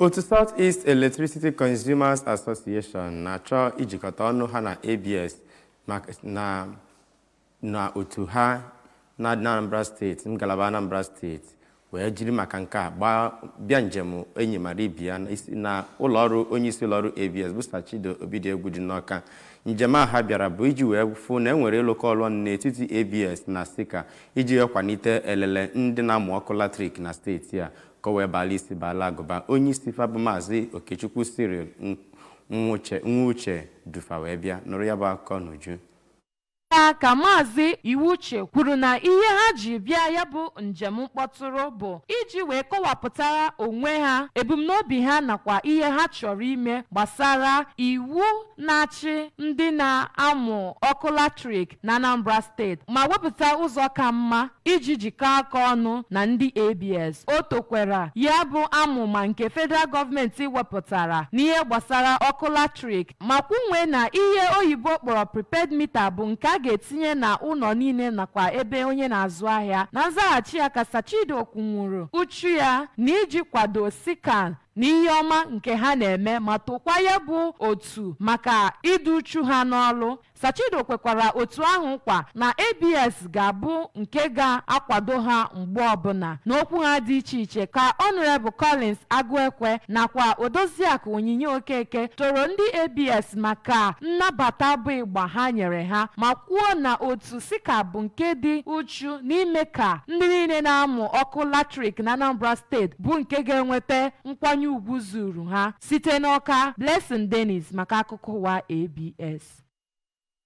Otu Southeast Electricity Consumers Association na-achọ ijikọta ọnụ ha na ABS na otu ha na Anambra State, ngalaba Anambra State, wee jiri maka nke a bịa njem enyi mara ibia na ụlọọrụ onyeisi ụlọọrụ ABS bụ Sachido Obidiegwu dị n'Ọka. Njem a ha bịara bụ iji wee fụ na enwere ịlụkọ ọrụ n'etiti ABS na SEECA iji kwalite elele ndị na-amụ ọkụ latrik na steeti a ka wee bala isi bala agụba. Onyeisi fa bụ Maazị Okechukwu Cyril Nwuche dufa wee bịa nụrụ ya bụ akụkọ n'uju. Ka Maazị Iwuche kwuru na ihe ha ji bịa ya bụ njem mkpọtụrụ bụ iji wee kọwapụtara onwe ha ebumnobi ha nakwa ihe ha chọrọ ime gbasara iwu na-achị ndị na-amụ ọkụ latrik na Anambra Steeti ma wepụta ụzọ ka mma iji jikọọ aka ọnụ na ndị ABS. O tokwara ya bụ amụma nke federal gọọmenti wepụtara n'ihe gbasara ọkụ latrik ma kwunwe na ihe oyibo kpọrọ prepaid mita bụ nke a ga-etinye na ụlọ niile nakwa ebe onye na-azụ ahịa. Na nzaghachi ya ka Sachido kwunwuru uchu ya na iji kwado SEECA n'ihe ọma nke ha na-eme ma tokwa ya bụ otu maka idu uchu ha n'ọlụ. Sachido kwekwara otu ahụ kwa na ABS ga-abụ nke ga-akwado ha mgbe ọbụla n'okwu ha dị iche iche. Ka Honorable Collins Agụekwe nakwa Odoziakụ Onyinye Okeke toro ndị ABS maka nnabata bụ ịgba ha nyere ha ma kwuo na otu SEECA bụ nke dị uchu n'ime ka ndị niile na-amụ ọkụ latrik na Anambra Steeti bụ nke ga-enweta nkwanye ugwu zuru ha. Site n'Ọka, Blessing Dennis maka akụkọ ụwa ABS.